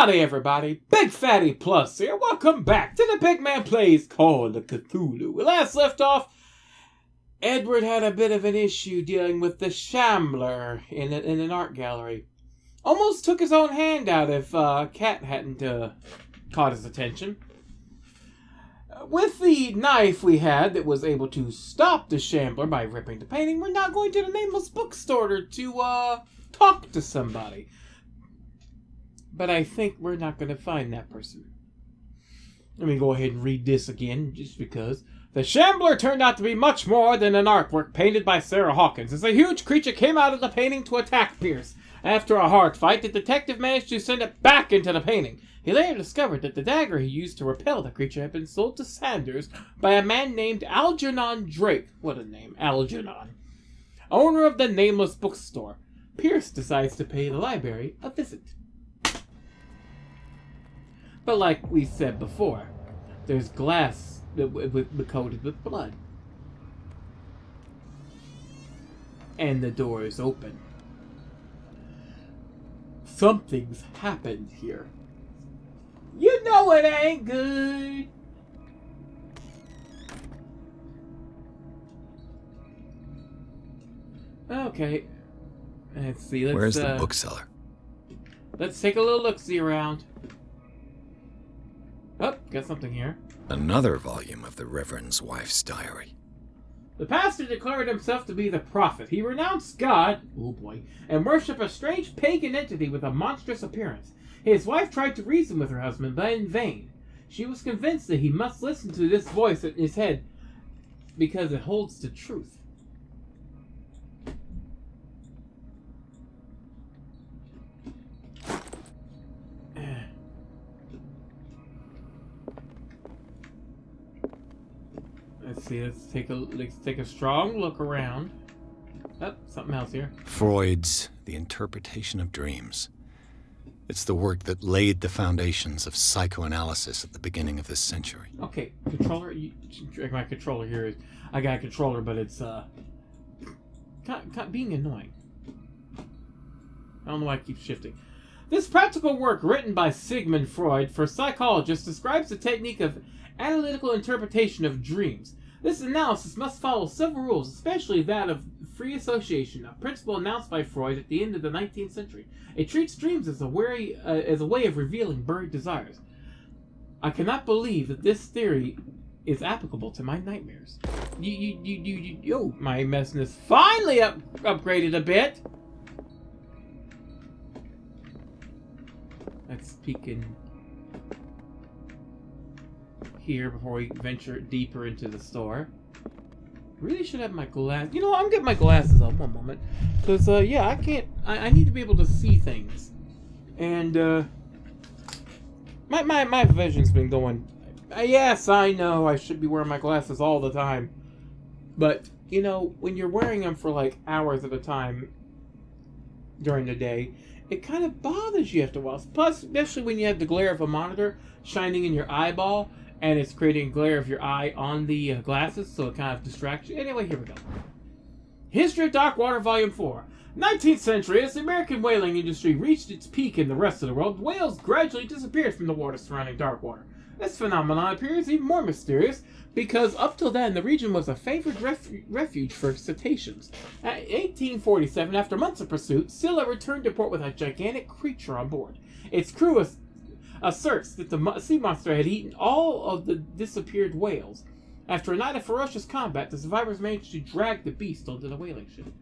Howdy everybody, Big Fatty Plus here. Welcome back to the Big Man Plays Call of Cthulhu. We last left off, Edward had a bit of an issue dealing with the Shambler in an art gallery. Almost took his own hand out if Cat hadn't caught his attention. With the knife we had that was able to stop the Shambler by ripping the painting, we're now going to the Nameless Bookstore to talk to somebody. But I think we're not going to find that person. Let me go ahead and read this again, just because. The Shambler turned out to be much more than an artwork painted by Sarah Hawkins, as a huge creature came out of the painting to attack Pierce. After a hard fight, the detective managed to send it back into the painting. He later discovered that the dagger he used to repel the creature had been sold to Sanders by a man named Algernon Drake. What a name, Algernon. Owner of the Nameless Bookstore. Pierce decides to pay the library a visit. But like we said before, there's glass coated with blood. And the door is open. Something's happened here. You know it ain't good. Okay. Let's see. Where's the bookseller? Let's take a little look-see around. Oh, got something here. Another volume of the Reverend's wife's diary. The pastor declared himself to be the prophet. He renounced God, oh boy, and worshipped a strange pagan entity with a monstrous appearance. His wife tried to reason with her husband, but in vain. She was convinced that he must listen to this voice in his head because it holds the truth. Let's see, let's take a strong look around. Oh, something else here. Freud's The Interpretation of Dreams. It's the work that laid the foundations of psychoanalysis at the beginning of this century. Okay, controller. My controller here is. I got a controller, but it's being annoying. I don't know why it keeps shifting. This practical work, written by Sigmund Freud for psychologists, describes the technique of analytical interpretation of dreams. This analysis must follow several rules, especially that of free association, a principle announced by Freud at the end of the 19th century. It treats dreams as a way of revealing buried desires. I cannot believe that this theory is applicable to my nightmares. Yo, my medicine is finally upgraded a bit. Let's peek in here before we venture deeper into the store. Really should have my glass. You know, I'm getting my glasses on one moment, because yeah, I can't. I need to be able to see things, and my vision's been going. Yes, I know I should be wearing my glasses all the time, but you know, when you're wearing them for like hours at a time during the day, it kind of bothers you after a while. Plus, especially when you have the glare of a monitor shining in your eyeball. And it's creating a glare of your eye on the glasses, so it kind of distracts you. Anyway, here we go. History of Dark Water, Volume 4. 19th century, as the American whaling industry reached its peak in the rest of the world, whales gradually disappeared from the water surrounding Dark Water. This phenomenon appears even more mysterious, because up till then, the region was a favored refuge for cetaceans. In 1847, after months of pursuit, Scylla returned to port with a gigantic creature on board. Its crew asserts that the sea monster had eaten all of the disappeared whales. After a night of ferocious combat, the survivors managed to drag the beast onto the whaling ship,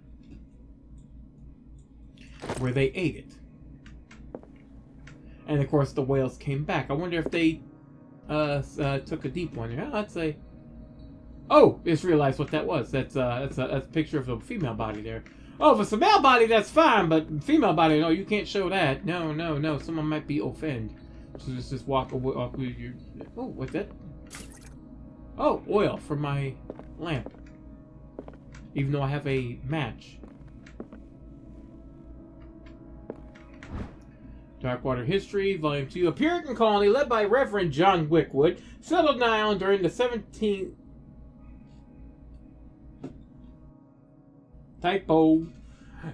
where they ate it. And of course, the whales came back. I wonder if they took a deep one. I'd say. Oh, just realized what that was. That's a picture of a female body there. Oh, if it's a male body, that's fine, but female body, no, you can't show that. No. Someone might be offended. So just walk away. Oh, what's that? Oh, oil for my lamp. Even though I have a match. Darkwater History, Volume 2. A Puritan colony led by Reverend John Wickwood settled an island during the 17th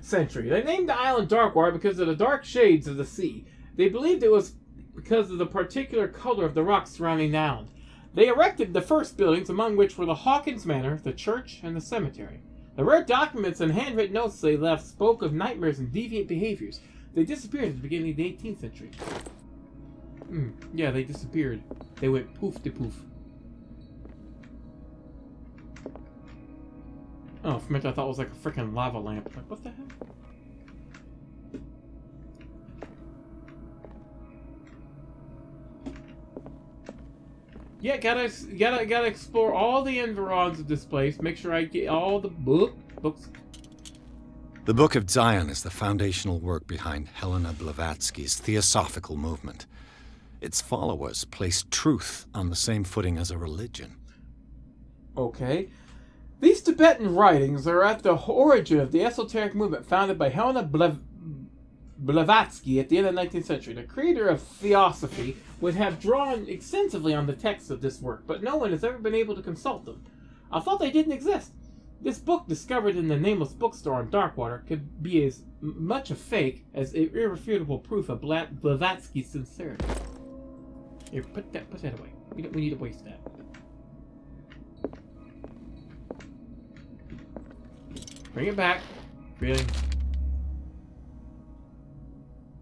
century. They named the island Darkwater because of the dark shades of the sea. They believed it was because of the particular color of the rocks surrounding the island. They erected the first buildings, among which were the Hawkins Manor, the church, and the cemetery. The rare documents and handwritten notes they left spoke of nightmares and deviant behaviors. They disappeared at the beginning of the 18th century. Yeah, they disappeared. They went poof de poof. Oh, for a minute I thought it was like a freaking lava lamp. Like, what the hell? Yeah, gotta explore all the environs of this place. Make sure I get all the books. The Book of Zion is the foundational work behind Helena Blavatsky's theosophical movement. Its followers place truth on the same footing as a religion. Okay. These Tibetan writings are at the origin of the esoteric movement founded by Helena Blavatsky at the end of the 19th century. The creator of theosophy would have drawn extensively on the texts of this work, but no one has ever been able to consult them. I thought they didn't exist. This book, discovered in the nameless bookstore on Darkwater, could be as much a fake as irrefutable proof of Blavatsky's sincerity. Here, put that away. We need to waste that. Bring it back. Really?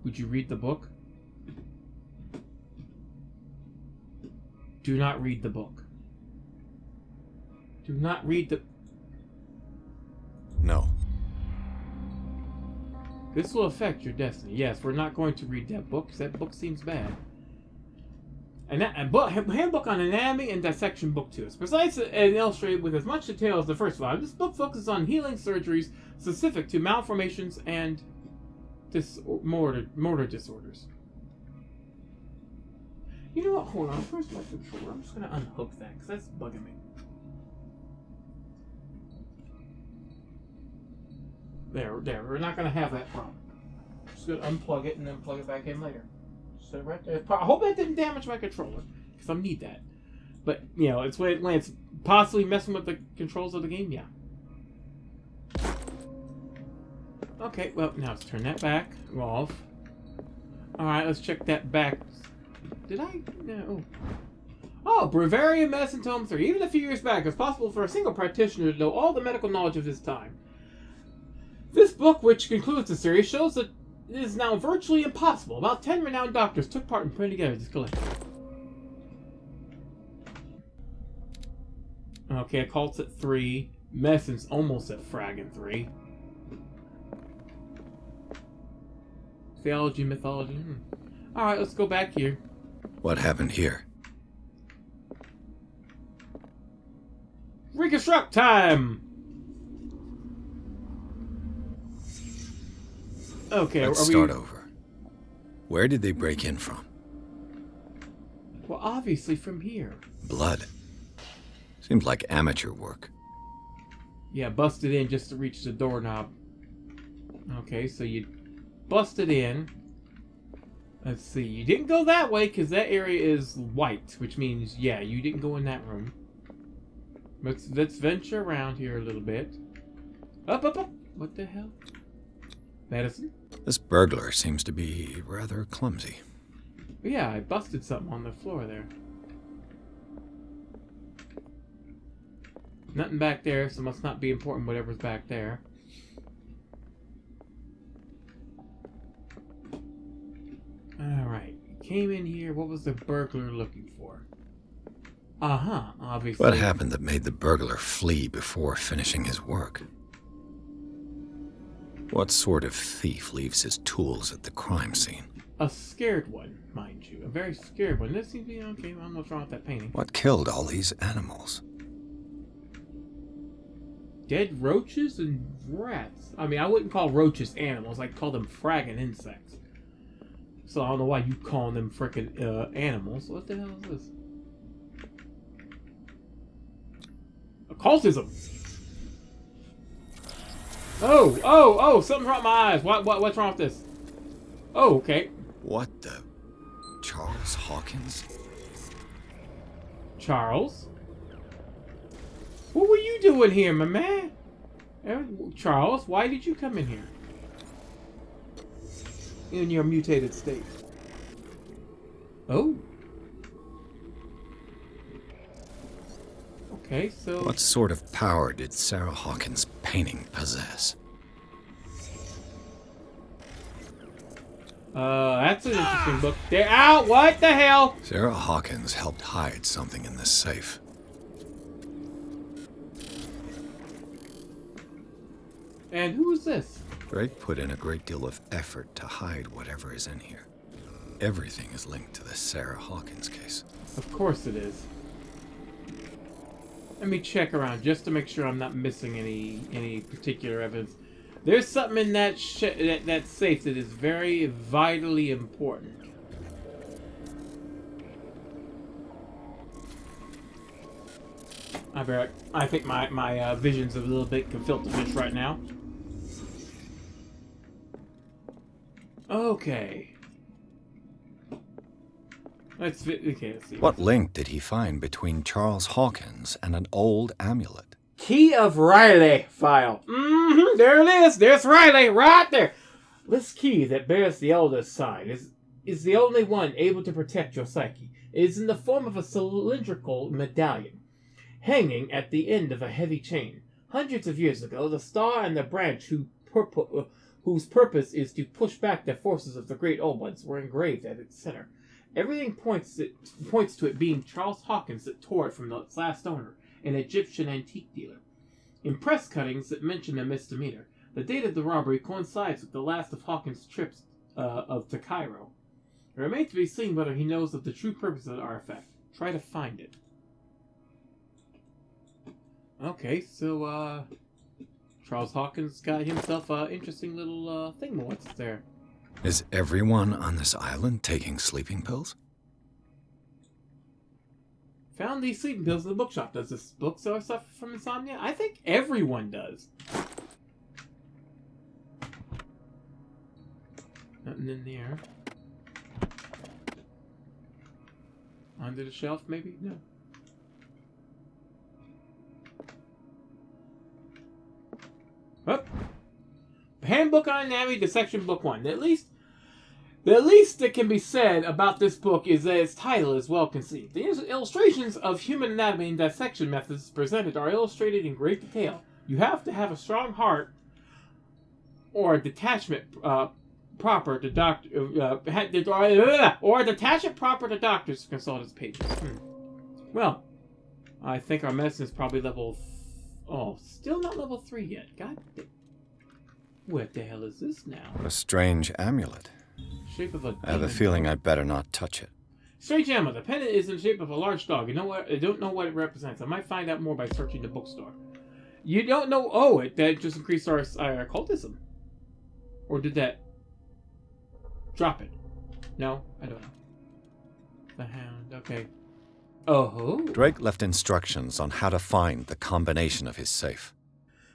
Would you read the book? Do not read the book. Do not read the... No. This will affect your destiny. Yes, we're not going to read that book, because that book seems bad. Handbook on Anatomy and Dissection Book 2. It's precise and illustrated with as much detail as the first volume. This book focuses on healing surgeries specific to malformations and motor disorders. You know what? Hold on. Where's my controller? I'm just going to unhook that, because that's bugging me. There. We're not going to have that problem. Just going to unplug it and then plug it back in later. So right there. I hope that didn't damage my controller, because I need that. But, you know, it's when it's possibly messing with the controls of the game, yeah. Okay, well, now let's turn that back. Off. Alright, let's check that back. Did I? No. Oh, Bavarian Medicine Tome 3. Even a few years back, it was possible for a single practitioner to know all the medical knowledge of his time. This book, which concludes the series, shows that it is now virtually impossible. About 10 renowned doctors took part in putting together this collection. Okay, occult's at 3. Medicine's almost at fragging 3. Theology, mythology. Alright, let's go back here. What happened here? Reconstruct time! Okay, let's start over. Where did they break in from? Well, obviously from here. Blood. Seems like amateur work. Yeah, busted in just to reach the doorknob. Okay, so you busted in. Let's see, you didn't go that way because that area is white, which means, yeah, you didn't go in that room. Let's venture around here a little bit. Up. What the hell? Medicine? This burglar seems to be rather clumsy. Yeah, I busted something on the floor there. Nothing back there, so must not be important whatever's back there. Alright, came in here. What was the burglar looking for? Obviously. What happened that made the burglar flee before finishing his work? What sort of thief leaves his tools at the crime scene? A scared one, mind you. A very scared one. This seems to be okay. I don't know what's wrong with that painting. What killed all these animals? Dead roaches and rats. I mean, I wouldn't call roaches animals. I'd call them fragging insects. So I don't know why you calling them frickin' animals. What the hell is this? Occultism! Oh! Something's wrong with my eyes. What's wrong with this? Oh, okay. What the? Charles Hawkins? Charles? What were you doing here, my man? Charles, why did you come in here? In your mutated state. Oh. Okay, so... What sort of power did Sarah Hawkins' painting possess? That's an interesting book. They're out! What the hell? Sarah Hawkins helped hide something in this safe. And who is this? Drake put in a great deal of effort to hide whatever is in here. Everything is linked to the Sarah Hawkins case. Of course it is. Let me check around just to make sure I'm not missing any particular evidence. There's something in that that safe that is very vitally important. I think my vision's a little bit gefilte fish right now. Okay. Let's see. What link did he find between Charles Hawkins and an old amulet? Key of Riley file. There it is. There's Riley right there. This key that bears the Elder's sign is the only one able to protect your psyche. It is in the form of a cylindrical medallion, hanging at the end of a heavy chain. Hundreds of years ago, the star and the branch whose purpose is to push back the forces of the Great Old Ones were engraved at its center. Everything points to it being Charles Hawkins that tore it from its last owner, an Egyptian antique dealer. In press cuttings that mention a misdemeanor, the date of the robbery coincides with the last of Hawkins' trips to Cairo. It remains to be seen whether he knows of the true purpose of the artifact. Try to find it. Okay, so, Charles Hawkins got himself an interesting little thing. What's there? Is everyone on this island taking sleeping pills? Found these sleeping pills in the bookshop. Does this bookseller suffer from insomnia? I think everyone does. Nothing in there. Under the shelf, maybe? No. Oh. Handbook on Anatomy, Dissection, Book 1. The least that can be said about this book is that its title is well conceived. The illustrations of human anatomy and dissection methods presented are illustrated in great detail. You have to have a strong heart or a detachment proper to doctors to consult his pages. Well, I think our medicine is probably level... still not level 3 yet. God damn. What the hell is this now? What a strange amulet. Shape of a I have a feeling I'd better not touch it. Strange amulet. The pendant is in the shape of a large dog. You know what? I don't know what it represents. I might find out more by searching the bookstore. You don't know... Oh, that just increased our occultism. Or did that... drop it? No, I don't know. The Hound. Okay. Oh. Drake left instructions on how to find the combination of his safe.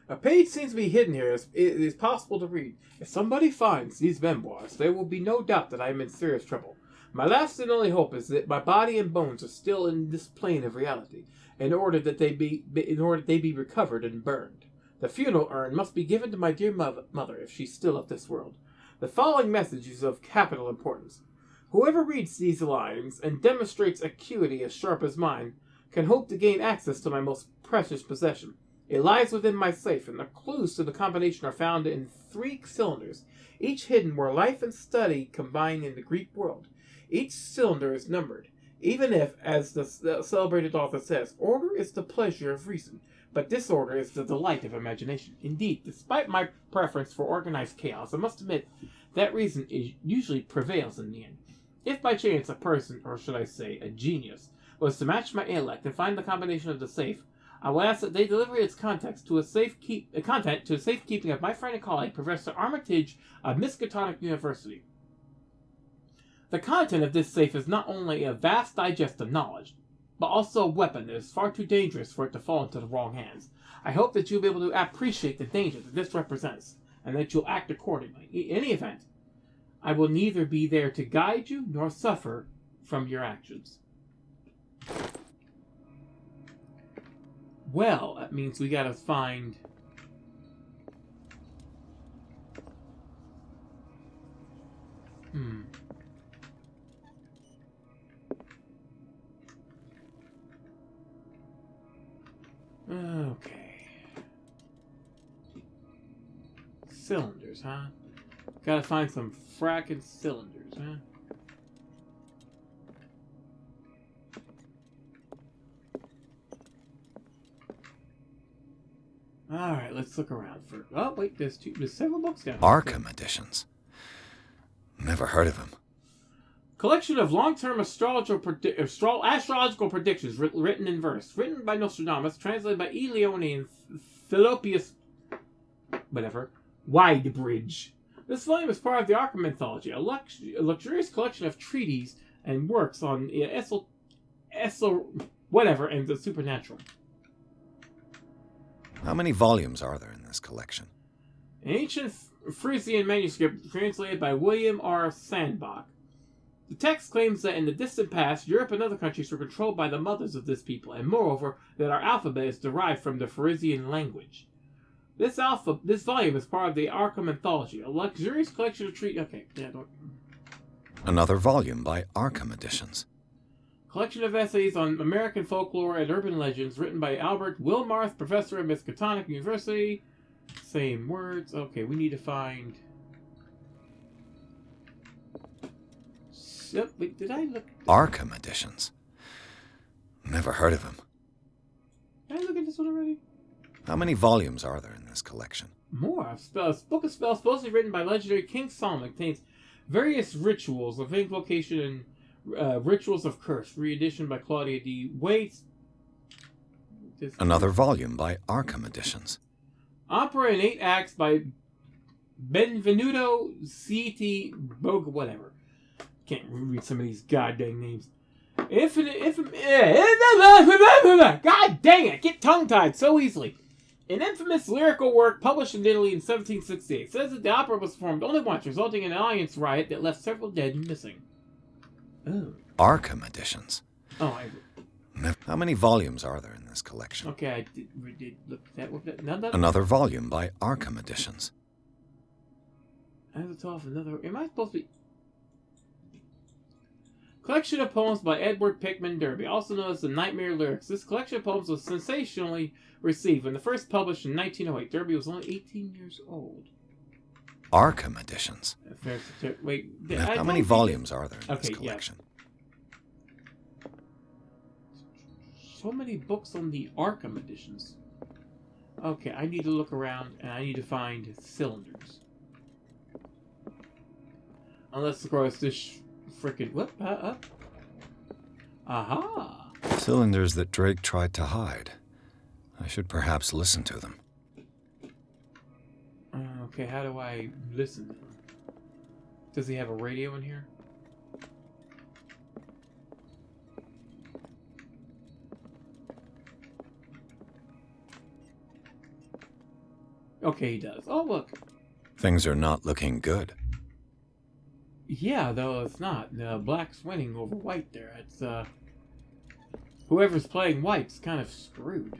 A page seems to be hidden here. It is possible to read. If somebody finds these memoirs, there will be no doubt that I am in serious trouble. My last and only hope is that my body and bones are still in this plane of reality, in order that they be recovered and burned. The funeral urn must be given to my dear mother if she's still of this world. The following message is of capital importance. Whoever reads these lines and demonstrates acuity as sharp as mine can hope to gain access to my most precious possession. It lies within my safe, and the clues to the combination are found in 3 cylinders, each hidden where life and study combine in the Greek world. Each cylinder is numbered, even if, as the celebrated author says, order is the pleasure of reason, but disorder is the delight of imagination. Indeed, despite my preference for organized chaos, I must admit that reason usually prevails in the end. If by chance a person, or should I say a genius, was to match my intellect and find the combination of the safe, I will ask that they deliver its contents to content to the safekeeping of my friend and colleague, Professor Armitage of Miskatonic University. The content of this safe is not only a vast digest of knowledge, but also a weapon that is far too dangerous for it to fall into the wrong hands. I hope that you'll be able to appreciate the danger that this represents, and that you'll act accordingly. In any event, I will neither be there to guide you nor suffer from your actions. Well, that means we gotta find... cylinders, huh? Gotta find some fracking cylinders, huh? Alright, let's look around for... Oh, wait, there's several books down here. Arkham editions. Never heard of him. Collection of long-term astrological predictions written in verse. Written by Nostradamus, translated by E. Leone and Philopius... whatever. Widebridge. This volume is part of the Arkham mythology, a luxurious collection of treatises and works on whatever, and the supernatural. How many volumes are there in this collection? An ancient Frisian manuscript translated by William R. Sandbach. The text claims that in the distant past, Europe and other countries were controlled by the mothers of this people, and moreover, that our alphabet is derived from the Frisian language. This volume is part of the Arkham mythology, a luxurious collection of Okay, yeah, don't... Another volume by Arkham editions. Collection of essays on American folklore and urban legends written by Albert Wilmarth, professor at Miskatonic University. Same words. Okay, we need to find... Wait, did I look... Arkham editions. Never heard of him. Did I look at this one already? How many volumes are there in this collection? More. A book of spells supposedly written by legendary King Solomon contains various rituals of invocation and rituals of curse. Reedition by Claudia D. Waits. Another volume by Arkham editions. Opera in 8 acts by Benvenuto C.T. Boga, whatever. Can't read some of these goddamn names. God dang it! Get tongue-tied so easily. An infamous lyrical work published in Italy in 1768 says that the opera was performed only once, resulting in an audience riot that left several dead and missing. Oh. Arkham editions. Oh, How many volumes are there in this collection? Okay, I did look at that. No. Another volume by Arkham editions. I have to tell off another... Am I supposed to be... Collection of poems by Edward Pickman Derby, also known as the Nightmare Lyrics. This collection of poems was sensationally received when the first published in 1908. Derby was only 18 years old. Arkham editions. Wait, how many volumes are there in this collection? Yeah. So many books on the Arkham editions. Okay, I need to look around and I need to find cylinders. Unless, of course, this frickin' what? Aha! Cylinders that Drake tried to hide. I should perhaps listen to them. Okay, how do I listen to him? Does he have a radio in here? Okay, he does. Oh, look. Things are not looking good. Yeah, though it's not. Black's winning over white there. It's, whoever's playing white's kind of screwed.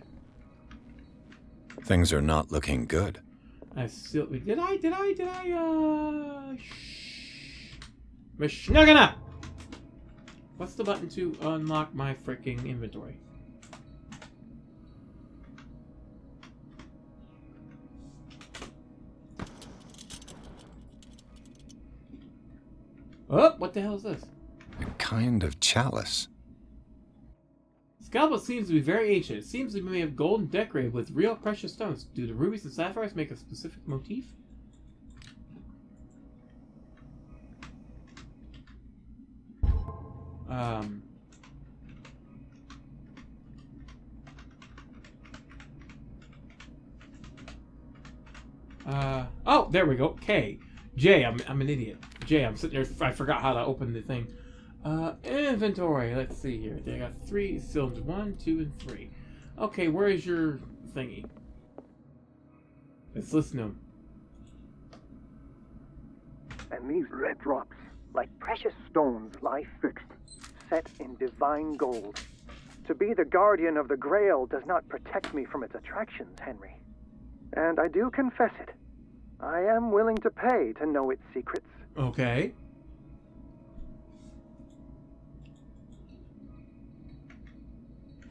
Things are not looking good. I still... Did I, Mishnagana! What's the button to unlock my freaking inventory? Oh, what the hell is this? A kind of chalice. This goblet seems to be very ancient. It seems to be made of gold and decorated with real precious stones. Do the rubies and sapphires make a specific motif? Oh, there we go. K. J, I'm an idiot. J, I'm sitting there, I forgot how to open the thing. Inventory, let's see here. They got 3 cylinders, 1, 2, and 3. Okay, where is your thingy? Let's listen to him. And these red drops, like precious stones, lie fixed, set in divine gold. To be the guardian of the Grail does not protect me from its attractions, Henry. And I do confess it. I am willing to pay to know its secrets. Okay.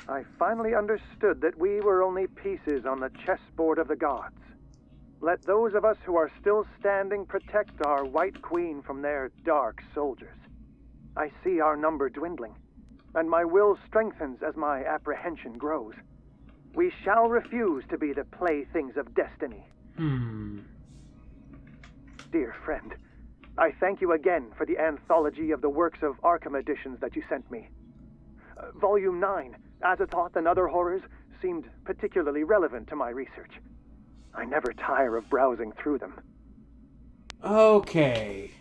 I finally understood that we were only pieces on the chessboard of the gods. Let those of us who are still standing protect our White Queen from their dark soldiers. I see our number dwindling, and my will strengthens as my apprehension grows. We shall refuse to be the playthings of destiny. Dear friend, I thank you again for the anthology of the works of Arkham editions that you sent me. Volume 9, Azathoth and Other Horrors, seemed particularly relevant to my research. I never tire of browsing through them. Okay.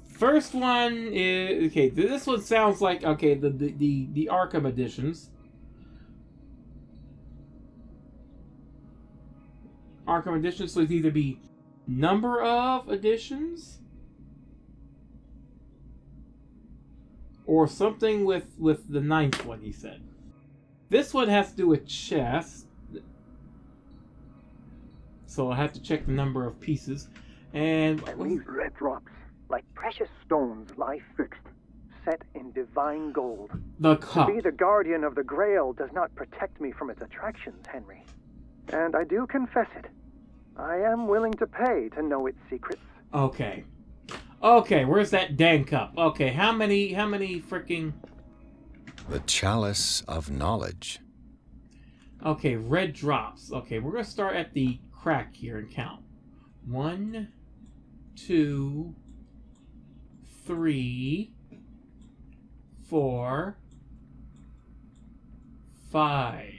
First one is... Okay, this one sounds like... Okay, the Arkham editions. Arkham editions, so it's either be number of editions or something with the 9th one, he said. This one has to do with chess. So I have to check the number of pieces. And these red drops, like precious stones, lie fixed, set in divine gold. The cup. To be the guardian of the Grail does not protect me from its attractions, Henry. And I do confess it. I am willing to pay to know its secrets. Okay. Okay, where's that dang cup? Okay, how many freaking... The Chalice of Knowledge. Okay, red drops. Okay, we're going to start at the crack here and count. 1, 2, 3, 4, 5.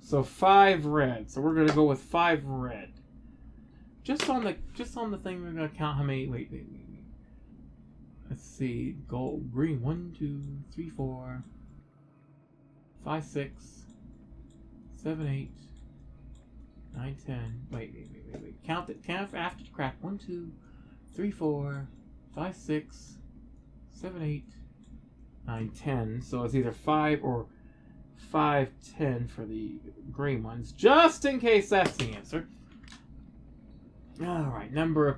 So 5 red. So we're going to go with 5 red. Just on the thing, we're going to count how many... Wait. Let's see. Gold, green. 1, 2, 3, 4, 5, 6, 7, 8, 9, 10. Wait. Count after the crack. 1, 2, 3, 4, 5, 6, 7, 8, 9, 10. So it's either 5 or 5, 10 for the green ones. Just in case that's the answer. Alright, number of...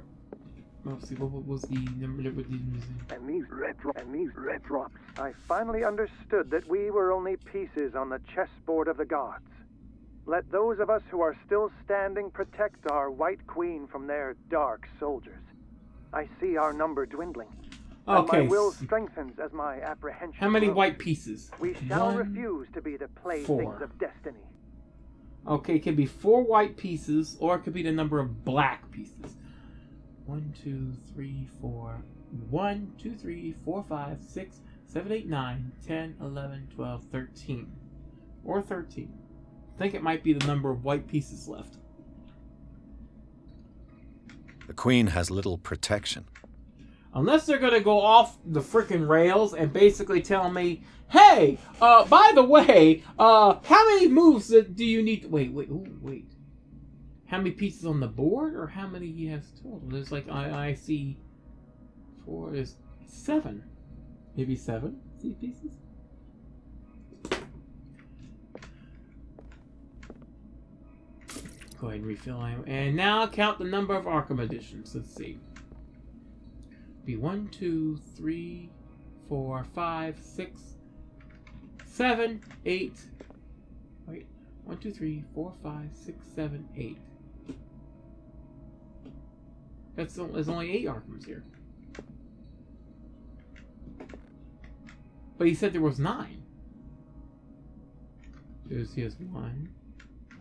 Let's see, what was the number that was And these red drops. I finally understood that we were only pieces on the chessboard of the gods. Let those of us who are still standing protect our White Queen from their dark soldiers. I see our number dwindling. Okay. And my will strengthens as my apprehension How many grows. white pieces? We shall 1, refuse to be the playthings 4. of destiny. Okay, it could be 4 white pieces, or it could be the number of black pieces. 1, 2, 3, 4. 1, 2, 3, 4, 5, 6, 7, 8, 9, 10, 11, 12, 13. Or 13. I think it might be the number of white pieces left. The Queen has little protection. Unless they're going to go off the frickin' rails and basically tell me, hey, by the way, how many moves do you need to... Wait. How many pieces on the board, or how many he has total? There's like, I see 4 is 7. Maybe 7 pieces? Go ahead and refill. And now count the number of Arkham editions. Let's see. Be 1, 2, 3, 4, 5, 6, 7, 8. Wait. 1, 2, 3, 4, 5, 6, 7, 8. There's only 8 Arkhams here. But he said there was 9. He has 1.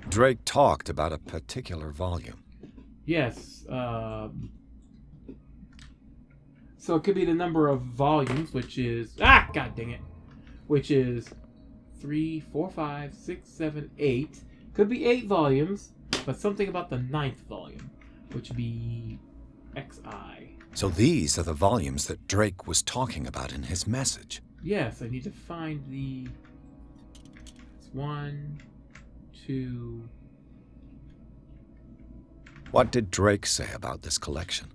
Drake talked about a particular volume. Yes. So it could be the number of volumes, which is... God dang it. Which is 3, 4, 5, 6, 7, 8. Could be 8 volumes, but something about the 9th volume, which would be XI. So these are the volumes that Drake was talking about in his message. Yes, I need to find the... It's 1, 2... What did Drake say about this collection?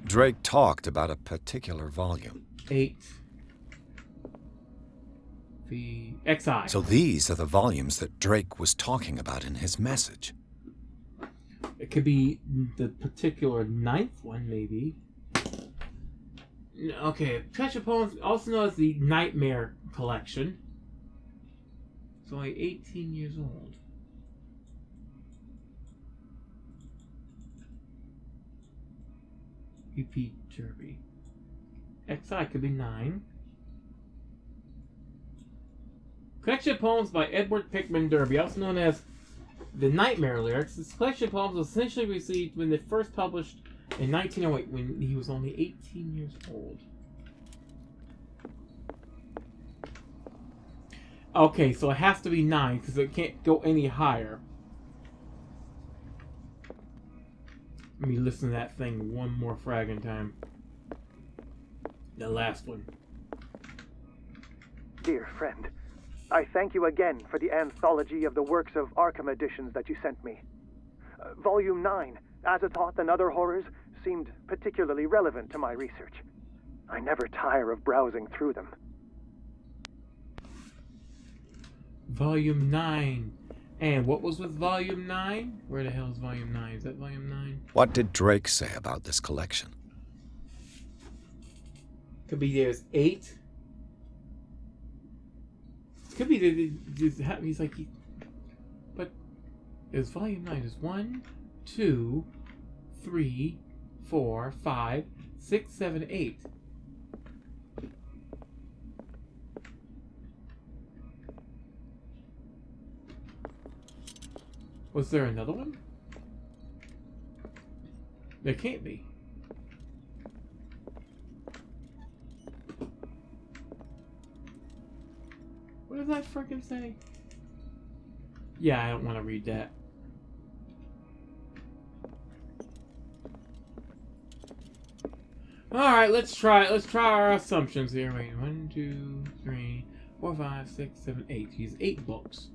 Drake talked about a particular volume. 8. XI. So these are the volumes that Drake was talking about in his message. It could be the particular 9th one, maybe. Okay, Treasure Poems, also known as the Nightmare Collection. It's only 18 years old. Repeat Derby. XI could be 9. Collection of poems by Edward Pickman Derby, also known as The Nightmare Lyrics. This collection of poems was essentially received when they first published in 1908 when he was only 18 years old. Okay, so it has to be 9 because it can't go any higher. Let me listen to that thing one more fragging time. The last one. Dear friend, I thank you again for the anthology of the works of Arkham editions that you sent me. Volume 9, Azathoth and Other Horrors, seemed particularly relevant to my research. I never tire of browsing through them. Volume 9. And what was with Volume 9? Where the hell is Volume 9? Is that Volume 9? What did Drake say about this collection? Could be there's 8. Could be that he's like, but it's Volume 9. There's 1, 2, 3, 4, 5, 6, 7, 8. Was there another one? There can't be. What does that frickin' say? Yeah, I don't want to read that. Alright, let's try our assumptions here. Wait, 1, 2, 3, 4, 5, 6, 7, 8. He's 8 books.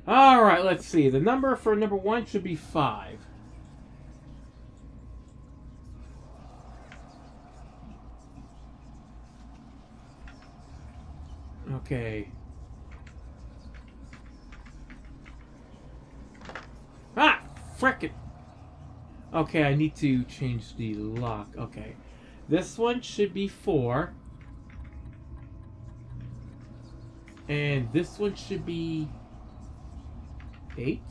Alright, let's see. The number for number 1 should be 5. Okay. Ah! Frickin'! Okay, I need to change the lock. Okay. This one should be 4. And this one should be 8?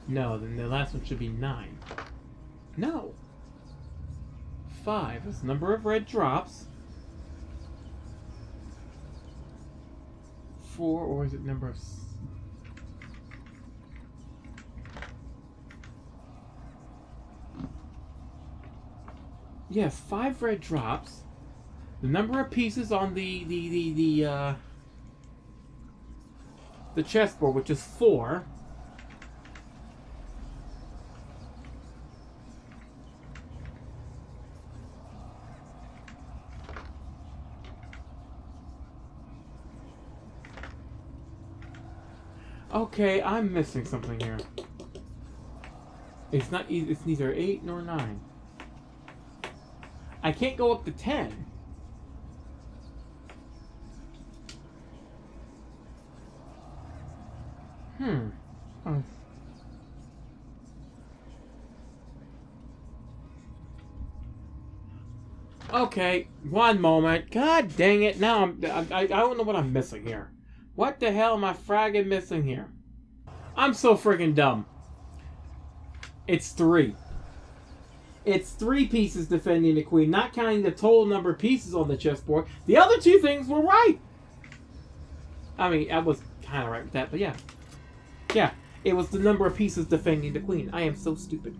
No, then the last one should be 9. No. 5 is the number of red drops. 4, or is it number of... Yes, 5 red drops. The number of pieces on the chessboard, which is 4. Okay, I'm missing something here. It's not. It's neither 8 nor 9. I can't go up to 10. Oh. Okay, one moment. God dang it! Now I don't know what I'm missing here. What the hell am I fragging missing here? I'm so friggin' dumb. It's 3. It's 3 pieces defending the queen, not counting the total number of pieces on the chessboard. The other 2 things were right. I mean, I was kind of right with that, but yeah. Yeah, it was the number of pieces defending the queen. I am so stupid.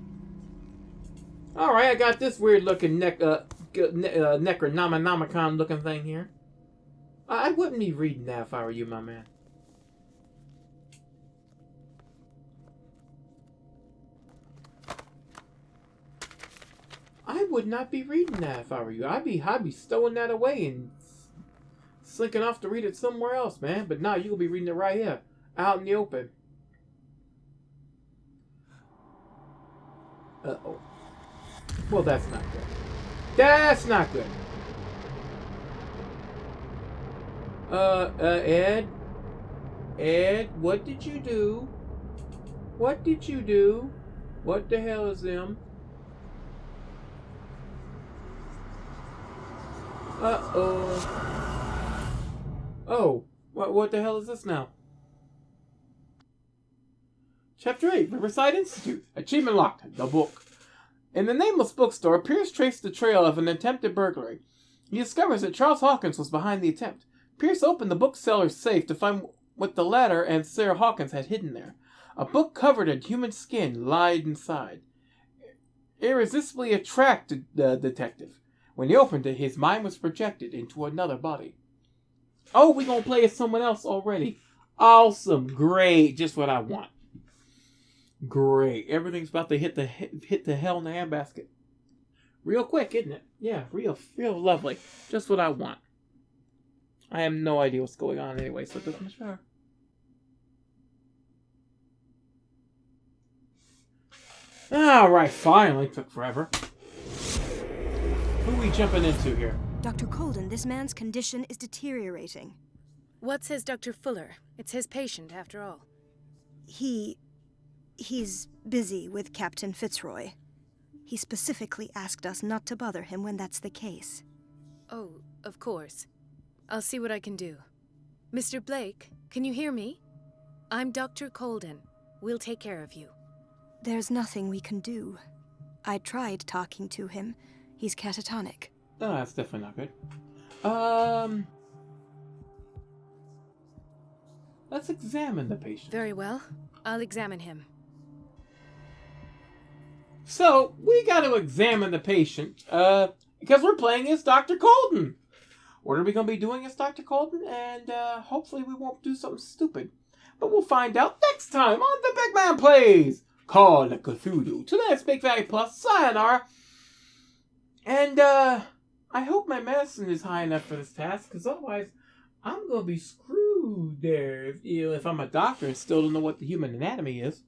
Alright, I got this weird looking Necronomicon looking thing here. I wouldn't be reading that if I were you, my man. I would not be reading that if I were you. I'd be stowing that away and slinking off to read it somewhere else, man. But now you'll be reading it right here, out in the open. Uh-oh. Well, that's not good. That's not good. Ed, what did you do? What did you do? What the hell is them? Uh-oh. Oh, what the hell is this now? Chapter 8, Riverside Institute. Achievement locked. The book. In the nameless bookstore, Pierce traced the trail of an attempted burglary. He discovers that Charles Hawkins was behind the attempt. Pierce opened the bookseller's safe to find what the latter and Sarah Hawkins had hidden there. A book covered in human skin lied inside. Irresistibly attracted the detective. When he opened it, his mind was projected into another body. Oh, we gonna play as someone else already. Awesome. Great. Just what I want. Great. Everything's about to hit the hell in the handbasket. Real quick, isn't it? Yeah, real lovely. Just what I want. I have no idea what's going on anyway, so it doesn't much matter. Alright, finally. Took forever. Who are we jumping into here? Dr. Colden, this man's condition is deteriorating. What says Dr. Fuller? It's his patient, after all. He's busy with Captain Fitzroy. He specifically asked us not to bother him when that's the case. Oh, of course. I'll see what I can do. Mr. Blake, can you hear me? I'm Dr. Colden. We'll take care of you. There's nothing we can do. I tried talking to him. He's catatonic. Oh, that's definitely not good. Let's examine the patient. Very well. I'll examine him. So, we got to examine the patient, because we're playing as Dr. Colden. What are we going to be doing as Dr. Colden? And, hopefully we won't do something stupid. But we'll find out next time on The Big Man Plays Call of Cthulhu. Till then, it's Big Fatty Plus, sayonara. And, I hope my medicine is high enough for this task, because otherwise, I'm going to be screwed there if I'm a doctor and still don't know what the human anatomy is.